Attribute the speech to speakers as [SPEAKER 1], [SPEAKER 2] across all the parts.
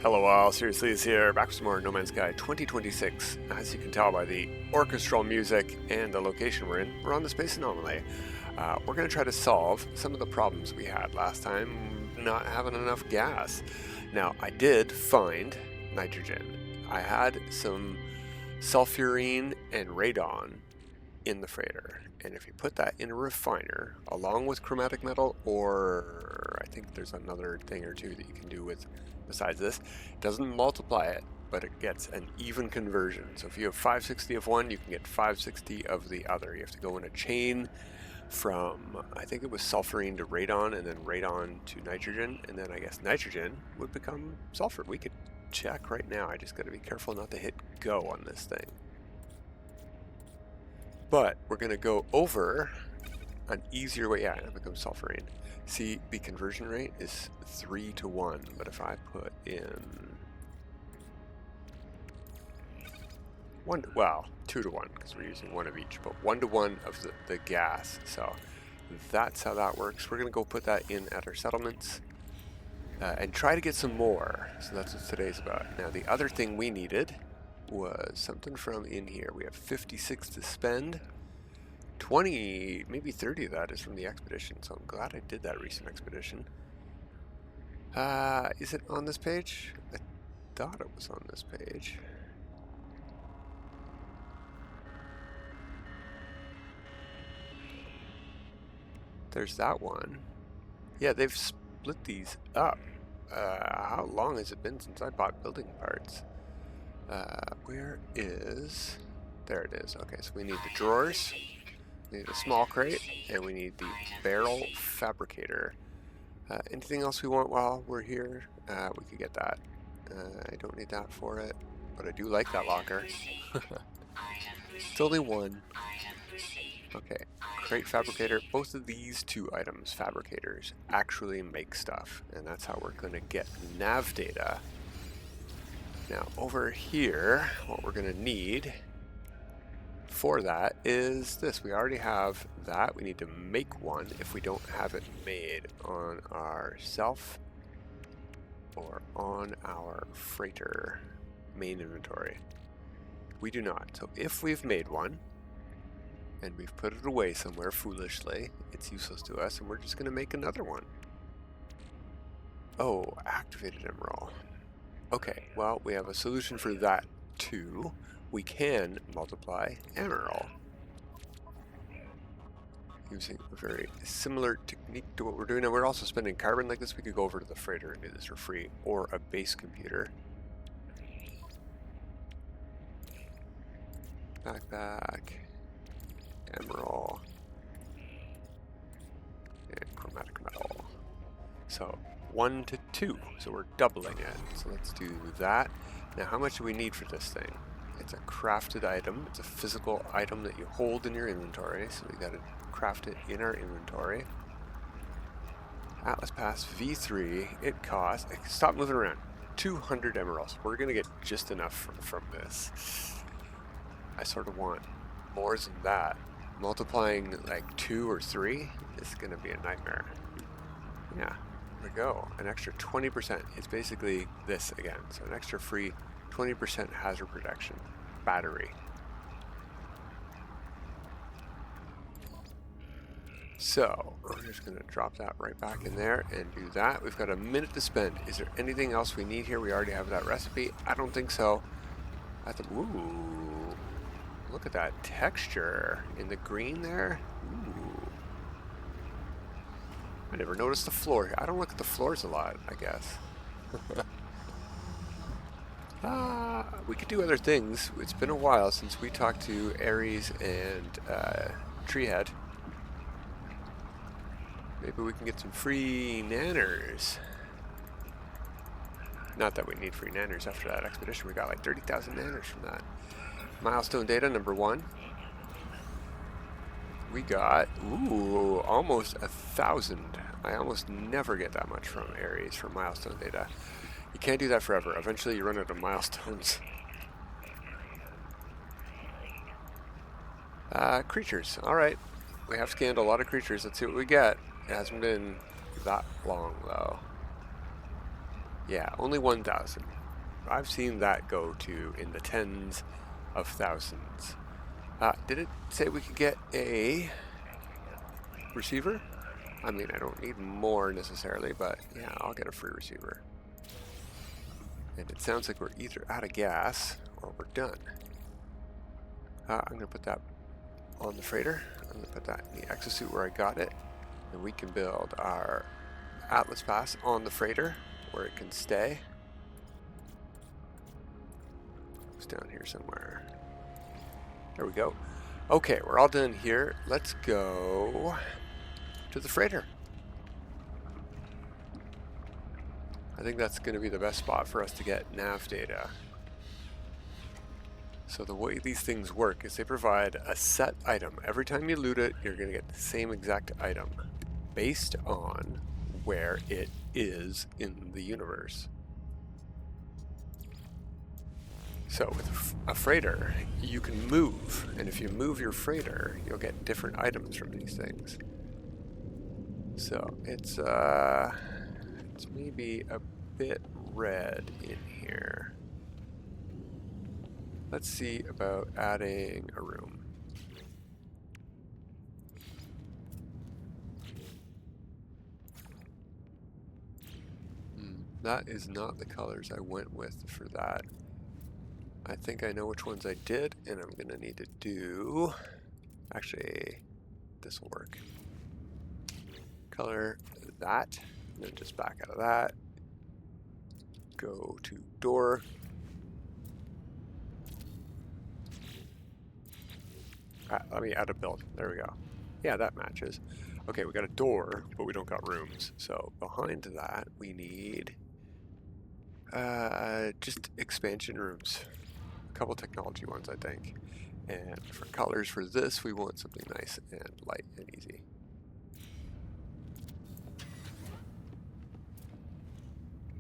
[SPEAKER 1] Hello all, Seriously is here, back with some more No Man's Sky 2026. As you can tell by the orchestral music and the location we're in, we're on the space anomaly. We're going to try to solve some of the problems we had last time not having enough gas. Now, I did find nitrogen. I had some sulfurine and radon in the freighter. And if you put that in a refiner, along with chromatic metal, or I think there's another thing or two that you can do with besides this, it doesn't multiply it, but it gets an even conversion. So if you have 560 of one, you can get 560 of the other. You have to go in a chain from, I think it was sulfurine to radon, and then radon to nitrogen, and then I guess nitrogen would become sulfur. We could check right now. I just got to be careful not to hit go on this thing. But we're going to go over an easier way. Yeah, it becomes sulfurine. See, the conversion rate is 3 to 1, but if I put in 2 to 1, because we're using one of each, but 1 to 1 of the gas. So that's how that works. We're going to go put that in at our settlements and try to get some more. So that's what today's about. Now, the other thing we needed was something from in here. We have 56 to spend. 20, maybe 30 of that is from the expedition, so I'm glad I did that recent expedition. Is it on this page? I thought it was on this page. There's that one. Yeah, they've split these up. How long has it been since I bought building parts? Where is... There it is. Okay, so we need the drawers. We need a small crate, and we need the barrel fabricator. Anything else we want while we're here? We could get that. I don't need that for it, but I do like that locker. It's only one. Okay, crate fabricator. Both of these two items, fabricators, actually make stuff, and that's how we're going to get nav data. Now, over here, what we're going to need for that is this. We already have that. We need to make one if we don't have it made on our self or on our freighter main inventory. We do not. So if we've made one and we've put it away somewhere foolishly, it's useless to us, and we're just going to make another one. Oh, activated emerald. Okay, well, we have a solution for that too. We can multiply emerald using a very similar technique to what we're doing. And we're also spending carbon like this. We could go over to the freighter and do this for free, or a base computer. Backpack, emerald, and chromatic metal. So 1 to 2, so we're doubling it. So let's do that. Now, how much do we need for this thing? It's a crafted item. It's a physical item that you hold in your inventory, so we gotta craft it in our inventory. Atlas Pass V3, it costs, stop moving around, 200 emeralds. We're gonna get just enough from this. I sort of want more than that. Multiplying like 2 or 3 is gonna be a nightmare. Yeah, there we go. An extra 20%. It's basically this again, so an extra free 20% hazard protection. Battery. So, we're just going to drop that right back in there and do that. We've got a minute to spend. Is there anything else we need here? We already have that recipe. I don't think so. Ooh, look at that texture in the green there. Ooh. I never noticed the floor. I don't look at the floors a lot, I guess. We could do other things. It's been a while since we talked to Ares and Treehead. Maybe we can get some free nanners. Not that we need free nanners after that expedition. We got like 30,000 nanners from that. Milestone data number 1. We got, ooh, almost 1,000. I almost never get that much from Ares for milestone data. You can't do that forever. Eventually you run out of milestones. Creatures. Alright. We have scanned a lot of creatures. Let's see what we get. It hasn't been that long though. Yeah, only 1,000. I've seen that go to in the tens of thousands. Did it say we could get a receiver? I mean, I don't need more necessarily, but yeah, I'll get a free receiver. And it sounds like we're either out of gas or we're done. I'm going to put that on the freighter. I'm going to put that in the exosuit where I got it. And we can build our Atlas Pass on the freighter where it can stay. It's down here somewhere. There we go. Okay, we're all done here. Let's go to the freighter. I think that's going to be the best spot for us to get nav data. So the way these things work is they provide a set item. Every time you loot it, you're going to get the same exact item based on where it is in the universe. So with a freighter, you can move, and if you move your freighter, you'll get different items from these things. So it's maybe a bit red in here. Let's see about adding a room. That is not the colors I went with for that. I think I know which ones I did, and I'm gonna need to do, actually, this will work. Color that, and then just back out of that. Go to door. Let me add a build. There we go. Yeah, that matches. Okay, we got a door, but we don't got rooms. So behind that, we need just expansion rooms. A couple technology ones, I think. And for colors for this, we want something nice and light and easy.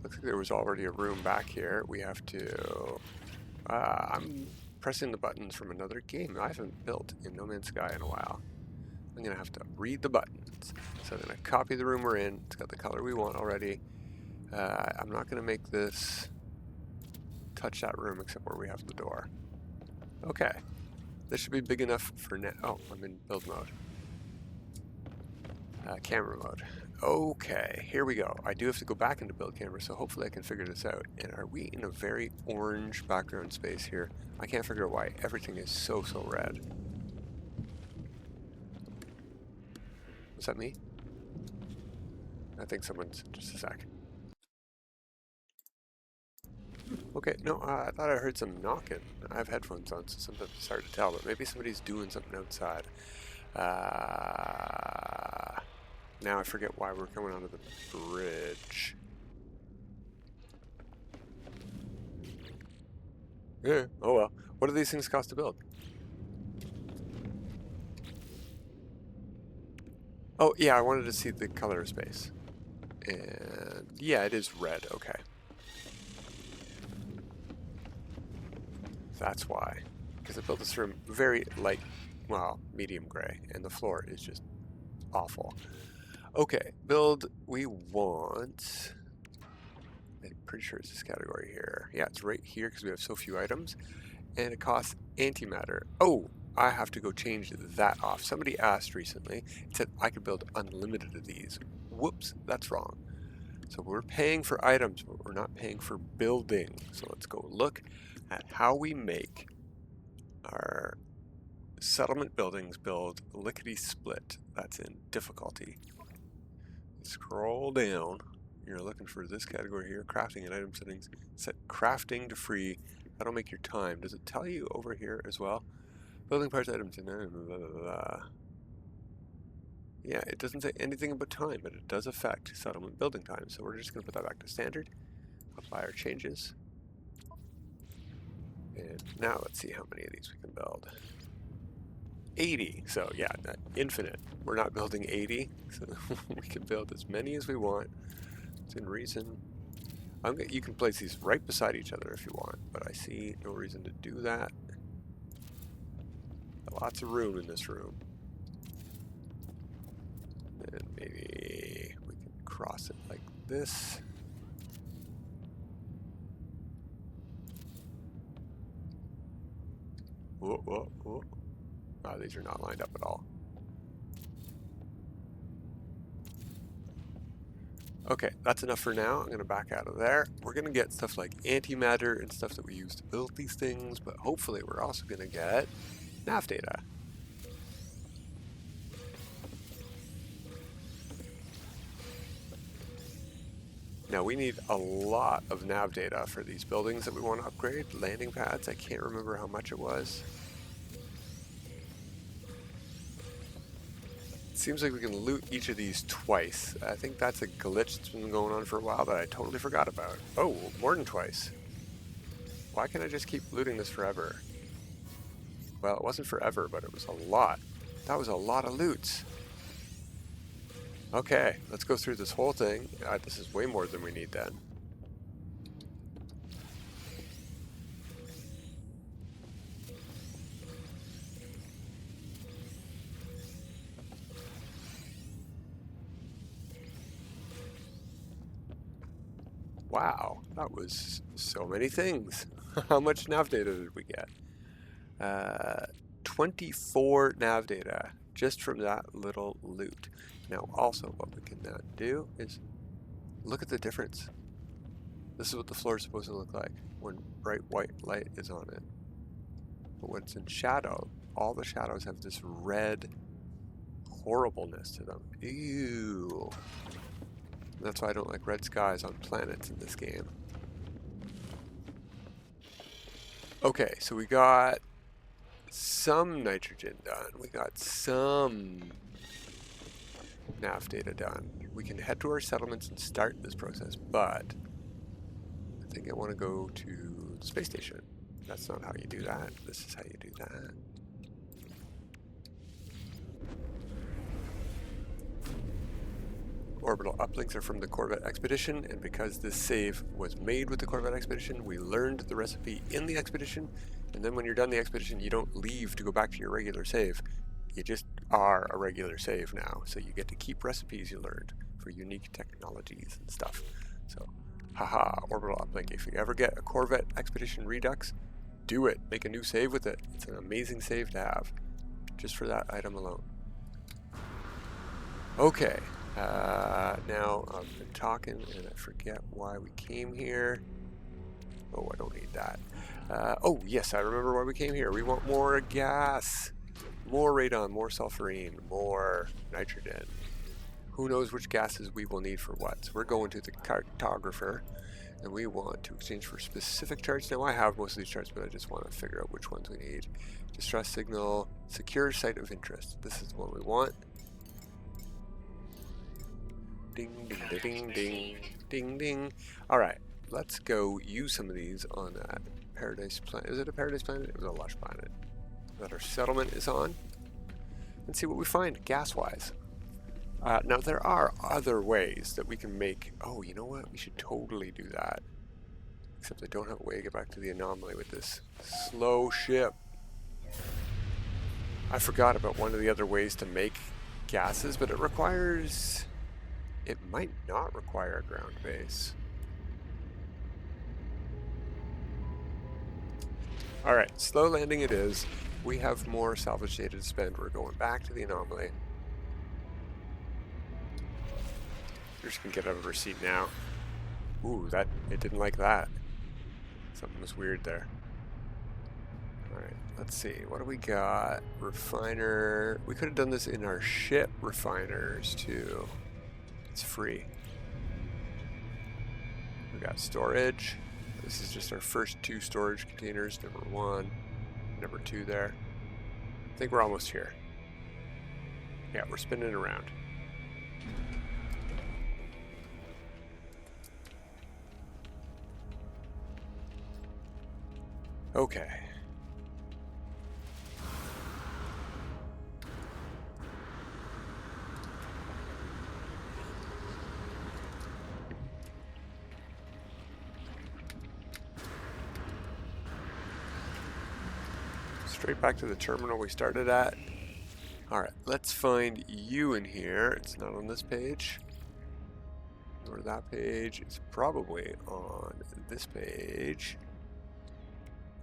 [SPEAKER 1] Looks like there was already a room back here. We have to... I'm pressing the buttons from another game I haven't built in No Man's Sky in a while. I'm going to have to read the buttons. So I'm going to copy the room we're in. It's got the color we want already. I'm not going to make this touch that room except where we have the door. Okay. This should be big enough for now. Oh, I'm in build mode. Camera mode. Okay, here we go. I do have to go back into build camera, so hopefully I can figure this out. And are we in a very orange background space here? I can't figure out why everything is so red. Was that me? I think someone's... just a sec. Okay, no, I thought I heard some knocking. I have headphones on, so sometimes it's hard to tell, but maybe somebody's doing something outside. Now I forget why we're coming onto the bridge. Yeah, oh well. What do these things cost to build? Oh, yeah, I wanted to see the color of space. And yeah, it is red, okay. That's why. Because I built this room very light, well, medium gray, and the floor is just awful. Okay, build, we want... I'm pretty sure it's this category here. Yeah, it's right here because we have so few items. And it costs antimatter. Oh, I have to go change that off. Somebody asked recently, it said I could build unlimited of these. Whoops, that's wrong. So we're paying for items, but we're not paying for building. So let's go look at how we make our settlement buildings build lickety-split. That's in difficulty. Scroll down. You're looking for this category here, crafting and item settings. Set crafting to free. That'll make your time. Does it tell you over here as well? Building parts, items, and blah, blah, blah, blah. Yeah, it doesn't say anything about time, but it does affect settlement building time. So we're just going to put that back to standard. Apply our changes. And now let's see how many of these we can build. 80. So yeah, infinite. We're not building 80, so we can build as many as we want. It's in reason. You can place these right beside each other if you want, but I see no reason to do that. Lots of room in this room. And maybe we can cross it like this. Whoa, whoa, whoa. Oh, these are not lined up at all. Okay, that's enough for now. I'm going to back out of there. We're going to get stuff like antimatter and stuff that we use to build these things, but hopefully we're also going to get nav data. Now we need a lot of nav data for these buildings that we want to upgrade. Landing pads, I can't remember how much it was. Seems like we can loot each of these twice. I think that's a glitch that's been going on for a while that I totally forgot about. Oh, more than twice. Why can't I just keep looting this forever? Well, it wasn't forever, but it was a lot. That was a lot of loots. Okay, let's go through this whole thing. This is way more than we need then. Wow, that was so many things. How much nav data did we get? 24 nav data just from that little loot. Now also what we can now do is look at the difference. This is what the floor is supposed to look like when bright white light is on it. But when it's in shadow, all the shadows have this red horribleness to them. Ew. That's why I don't like red skies on planets in this game. Okay, so we got some nitrogen done. We got some nav data done. We can head to our settlements and start this process, but I think I want to go to the space station. That's not how you do that. This is how you do that. Orbital uplinks are from the Corvette Expedition, and because this save was made with the Corvette Expedition, we learned the recipe in the Expedition, and then when you're done the Expedition, you don't leave to go back to your regular save. You just are a regular save now, so you get to keep recipes you learned for unique technologies and stuff. So, haha, orbital uplink. If you ever get a Corvette Expedition Redux, do it. Make a new save with it. It's an amazing save to have, just for that item alone. Okay. Now I've been talking and I forget why we came here. Oh, I don't need that. Oh, yes, I remember why we came here. We want more gas, more radon, more sulfurine, more nitrogen. Who knows which gases we will need for what. So we're going to the cartographer and we want to exchange for specific charts. Now I have most of these charts, but I just want to figure out which ones we need. Distress signal, secure site of interest. This is the one we want. Ding, ding, ding, ding, ding, ding. All right, let's go use some of these on that paradise planet. Is it a paradise planet? It was a lush planet that our settlement is on. And see what we find gas-wise. Now there are other ways that we can make. Oh, you know what? We should totally do that. Except I don't have a way to get back to the anomaly with this slow ship. I forgot about one of the other ways to make gases, but it requires. It might not require a ground base. Alright, slow landing it is. We have more salvage data to spend. We're going back to the anomaly. We're just gonna get out of our seat now. Ooh, it didn't like that. Something was weird there. Alright, let's see. What do we got? Refiner. We could have done this in our ship refiners too. It's free. We got storage. This is just our first 2 storage containers. Number 1, number 2 there. I think we're almost here. Yeah, we're spinning around. Okay. Straight back to the terminal we started at. Alright, let's find you in here. It's not on this page. Or that page. It's probably on this page.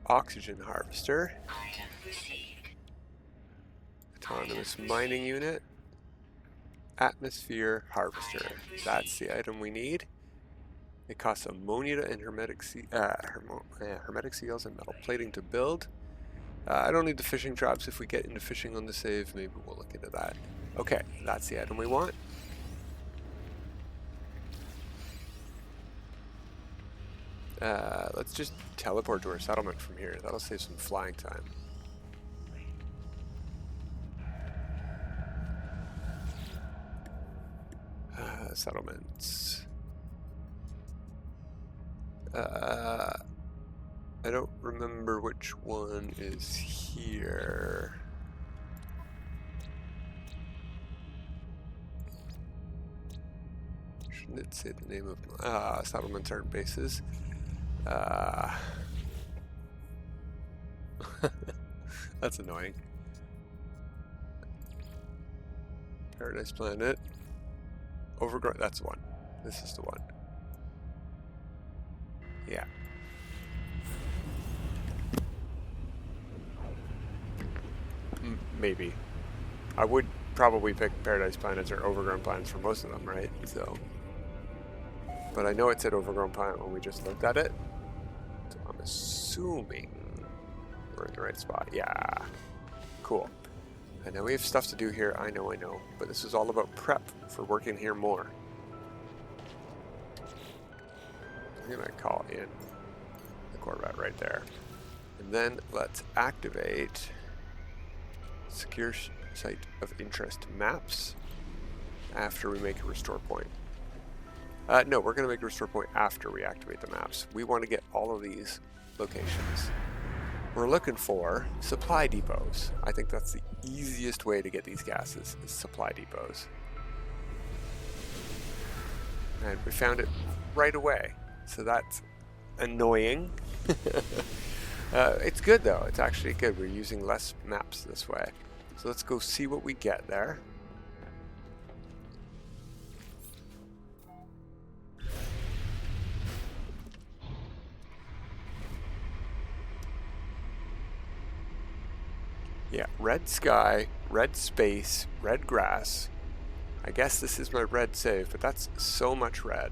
[SPEAKER 1] oxygen harvester. Autonomous mining unit. Atmosphere harvester. That's the item we need. It costs ammonia and hermetic seals and metal plating to build. I don't need the fishing traps. If we get into fishing on the save, maybe we'll look into that. Okay, that's the item we want. Let's just teleport to our settlement from here. That'll save some flying time. Settlements. I don't remember which one is here. Shouldn't it say the name of settlements aren't bases? That's annoying. Paradise Planet. Overgrown. That's the one. This is the one. Yeah. Maybe. I would probably pick Paradise Planets or Overgrown Planets for most of them, right? So. But I know it said Overgrown Planet when we just looked at it. So I'm assuming we're in the right spot. Yeah. Cool. I know we have stuff to do here. I know. But this is all about prep for working here more. I'm going to call in the Corvette right there. And then let's activate Secure Site of Interest Maps after we make a restore point. No, we're going to make a restore point after we activate the maps. We want to get all of these locations. We're looking for supply depots. I think that's the easiest way to get these gases, is supply depots. And we found it right away. So that's annoying. It's good though. It's actually good. We're using less maps this way. So let's go see what we get there. Yeah, red sky, red space, red grass. I guess this is my red save, but that's so much red.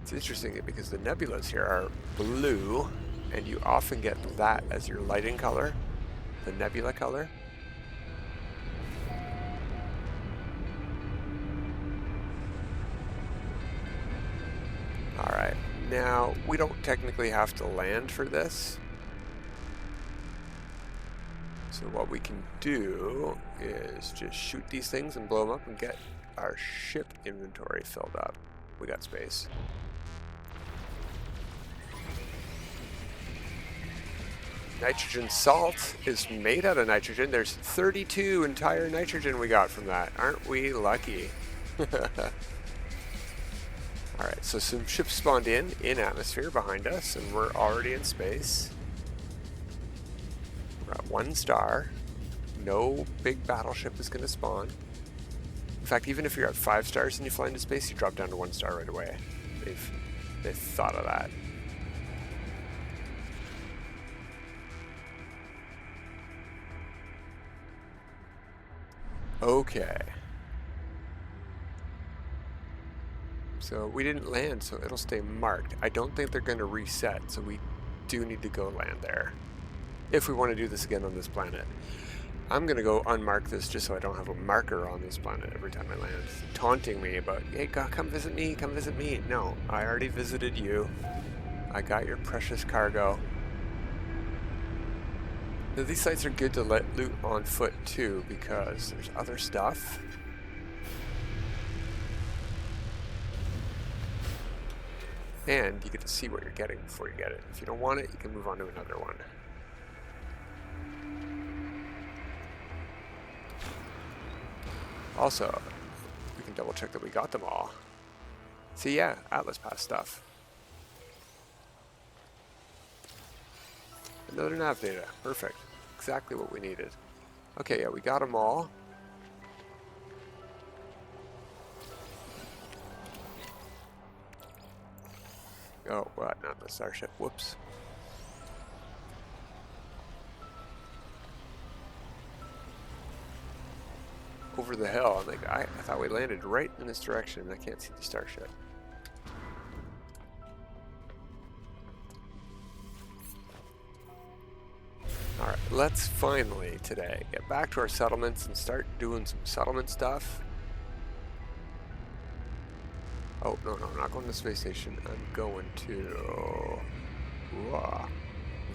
[SPEAKER 1] It's interesting because the nebulas here are blue, and you often get that as your lighting color, the nebula color. Alright, now we don't technically have to land for this. So what we can do is just shoot these things and blow them up and get our ship inventory filled up. We got space. Nitrogen salt is made out of nitrogen. There's 32 entire nitrogen we got from that. Aren't we lucky? Alright, so some ships spawned in atmosphere behind us, and we're already in space. We're at 1 star. No big battleship is going to spawn. In fact, even if you're at 5 stars and you fly into space, you drop down to 1 star right away. They've thought of that. Okay. So we didn't land, so it'll stay marked. I don't think they're going to reset, so we do need to go land there if we want to do this again on this planet. I'm going to go unmark this just so I don't have a marker on this planet every time I land, taunting me about, hey, come visit me, come visit me. No, I already visited you. I got your precious cargo. Now, these sites are good to let loot on foot too, because there's other stuff. And you get to see what you're getting before you get it. If you don't want it, you can move on to another one. Also, we can double check that we got them all. See, yeah, Atlas Pass stuff. Another nav data. Perfect. Exactly what we needed. Okay, yeah, we got them all. Oh, what? Not the starship. Whoops. Over the hill. I'm like, I thought we landed right in this direction and I can't see the starship. Alright, let's finally today get back to our settlements and start doing some settlement stuff. Oh, no, I'm not going to the space station. I'm going to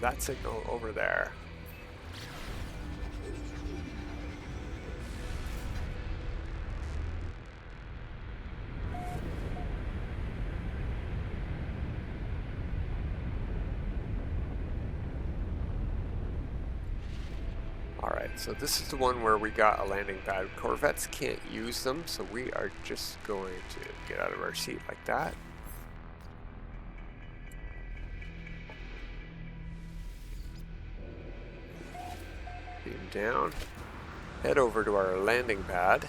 [SPEAKER 1] that signal over there. Alright, so this is the one where we got a landing pad. Corvettes can't use them, so we are just going to get out of our seat like that. Beam down. Head over to our landing pad.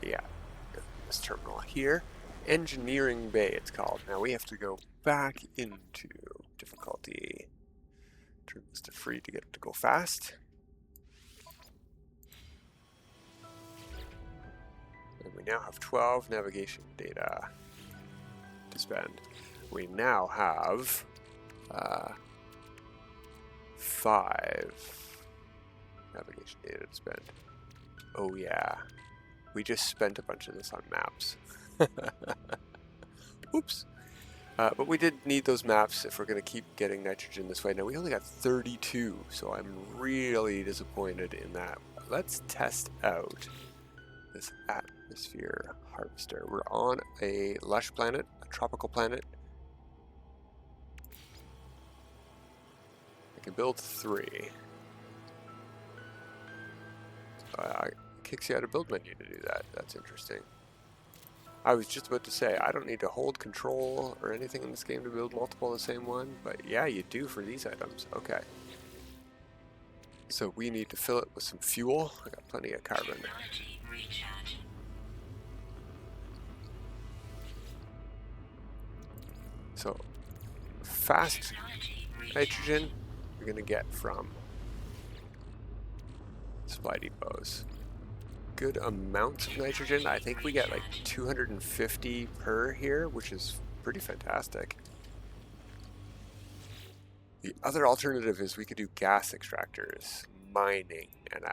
[SPEAKER 1] Yeah, this terminal here. Engineering Bay, it's called. Now we have to go back into difficulty. Turn this to free to get it to go fast. And we now have 12 navigation data to spend. We now have 5 navigation data to spend. Oh yeah. We just spent a bunch of this on maps. Oops. But we did need those maps if we're going to keep getting nitrogen this way. Now we only got 32, so I'm really disappointed in that. Let's test out this atmosphere harvester. We're on a lush planet, a tropical planet. I can build 3. Kicks you out of build menu to do that. That's interesting. I was just about to say, I don't need to hold control or anything in this game to build multiple of the same one, but yeah, you do for these items. Okay. So we need to fill it with some fuel. I got plenty of carbon. So, fast nitrogen we're going to get from supply depots. Good amounts of nitrogen. I think we get like 250 per here, which is pretty fantastic. The other alternative is we could do gas extractors, mining, and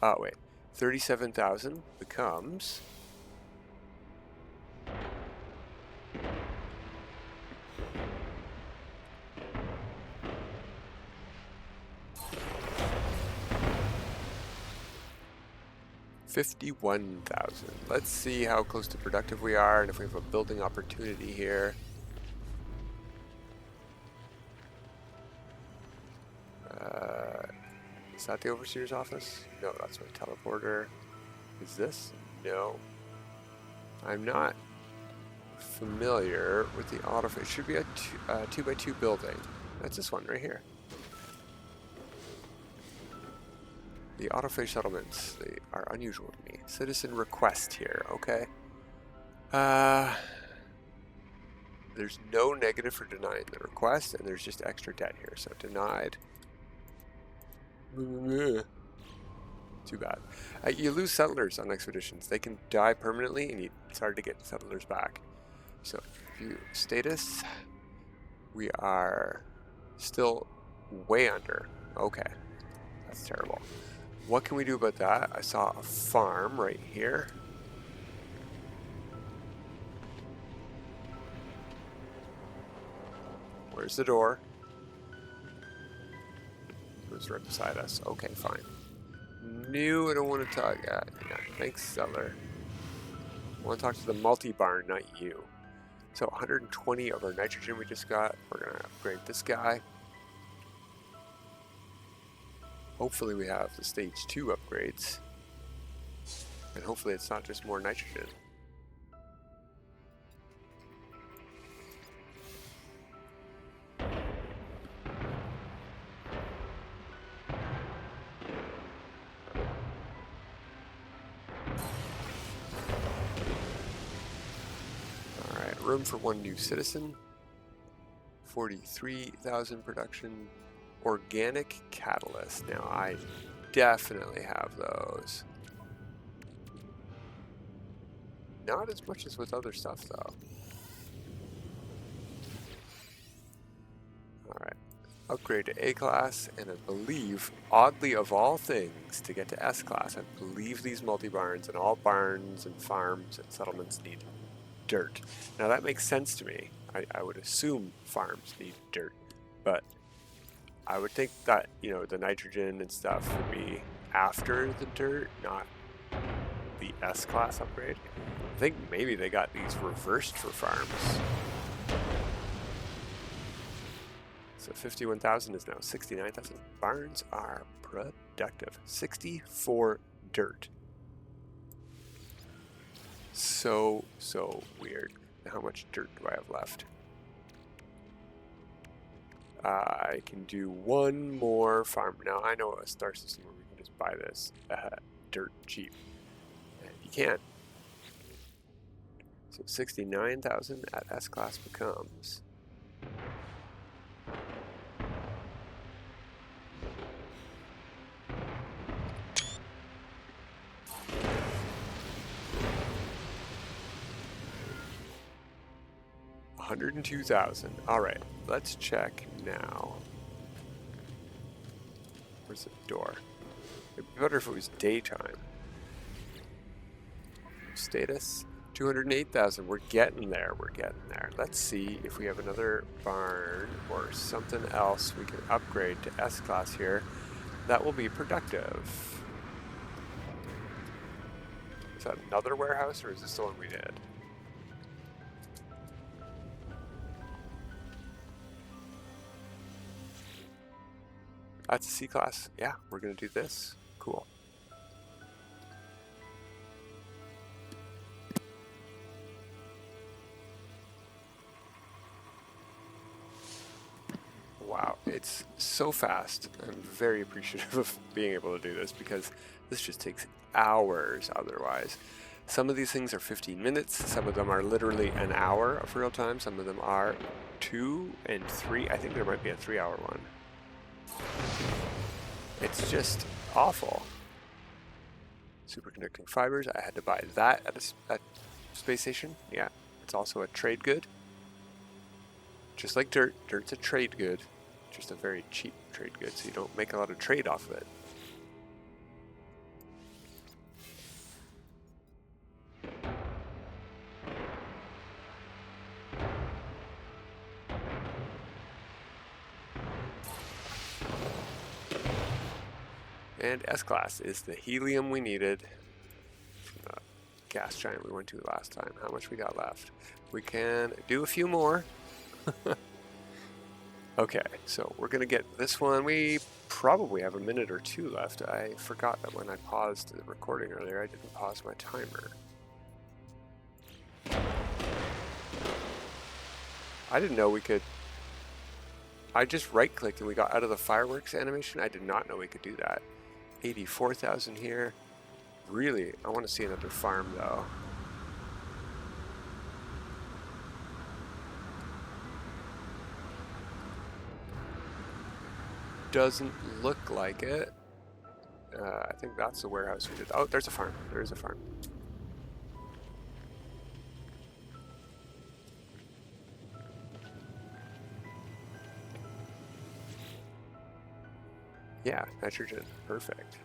[SPEAKER 1] oh wait, 37,000 becomes $51,000. Let's see how close to productive we are and if we have a building opportunity here. Is that the overseer's office? No, that's my teleporter. Is this? No. I'm not familiar with the auto. It should be a 2x2 building. That's this one right here. The autophage settlements, they are unusual to me. Citizen request here, okay. There's no negative for denying the request, and there's just extra debt here, so denied. Too bad. You lose settlers on expeditions. They can die permanently, and it's hard to get settlers back. So, view status, we are still way under. Okay, that's terrible. What can we do about that? I saw a farm right here. Where's the door? It was right beside us. Okay, fine. No, I don't want to talk. Yeah, thanks, seller. I want to talk to the multi-barn, not you. So 120 of our nitrogen we just got. We're going to upgrade this guy. Hopefully we have the stage 2 upgrades. And hopefully it's not just more nitrogen. room for one new citizen. 43,000 production. Organic catalyst. Now I definitely have those. Not as much as with other stuff though. Alright. Upgrade to A class, and I believe, oddly of all things, to get to S class, I believe these multi-barns and all barns and farms and settlements need dirt. Now that makes sense to me. I would assume farms need dirt, but I would think that, you know, the nitrogen and stuff would be after the dirt, not the S class upgrade. I think maybe they got these reversed for farms. So 51,000 is now 69,000. Barns are productive. 64 dirt. So weird. How much dirt do I have left? I can do one more farm. Now I know a star system where we can just buy this dirt cheap. And you can't. So 69,000 at S class becomes 102,000. All right, let's check now. Where's the door? It'd be better if it was daytime. Status 208,000. We're getting there. We're getting there. Let's see if we have another barn or something else we can upgrade to S class here. That will be productive. Is that another warehouse, or is this the one we did? That's a C class. Yeah, we're going to do this. Cool. Wow, it's so fast. I'm very appreciative of being able to do this because this just takes hours otherwise. Some of these things are 15 minutes. Some of them are literally an hour of real time. Some of them are 2 and 3. I think there might be a 3-hour one. It's just awful. Superconducting fibers. I had to buy that at a space station. Yeah, it's also a trade good. Just like dirt. Dirt's a trade good. Just a very cheap trade good, so you don't make a lot of trade off of it. And S-Class is the helium we needed from the gas giant we went to last time. How much we got left? We can do a few more. Okay, so we're going to get this one. We probably have a minute or two left. I forgot that when I paused the recording earlier, I didn't pause my timer. I didn't know we could... I just right-clicked and we got out of the fireworks animation. I did not know we could do that. 84,000 here. Really, I want to see another farm, though. Doesn't look like it. I think that's the warehouse we did. Oh, there's a farm. There is a farm. Yeah, nitrogen. Perfect.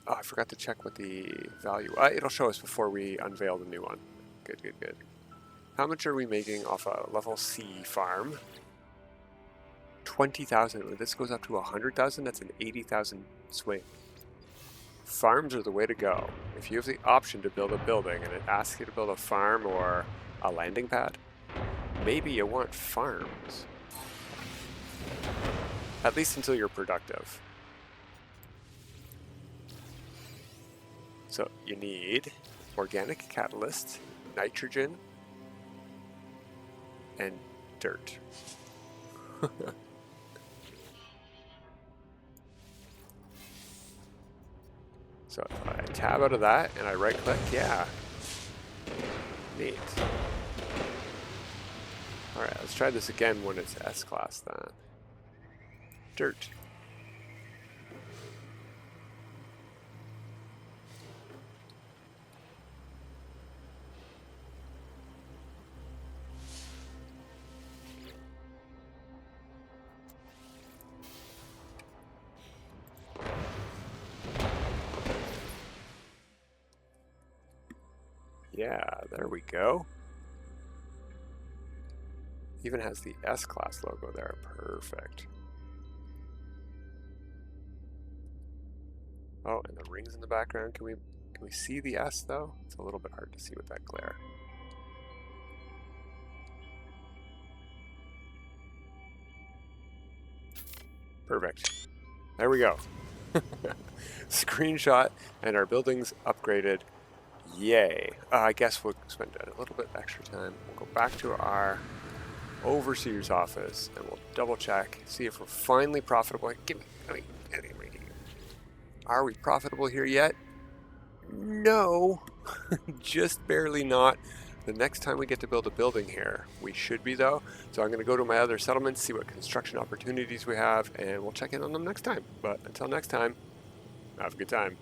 [SPEAKER 1] Oh, I forgot to check what the value... it'll show us before we unveil the new one. Good, good, good. How much are we making off a level C farm? 20,000. When this goes up to 100,000, that's an 80,000 swing. Farms are the way to go. If you have the option to build a building and it asks you to build a farm or a landing pad, maybe you want farms. At least until you're productive. So you need organic catalyst, nitrogen, and dirt. So if I tab out of that and I right click, yeah. Neat. Alright, let's try this again when it's S-Class then. Dirt. Yeah, there we go. Even has the S-Class logo there. Perfect. Oh, and the rings in the background. Can we see the S though? It's a little bit hard to see with that glare. Perfect. There we go. Screenshot, and our building's upgraded. Yay. I guess we'll spend a little bit extra time. We'll go back to our overseer's office and we'll double check, see if we're finally profitable. Are we profitable here yet? No. Just barely not. The next time we get to build a building here, we should be though. So I'm going to go to my other settlements, see what construction opportunities we have, and we'll check in on them next time. But until next time, have a good time.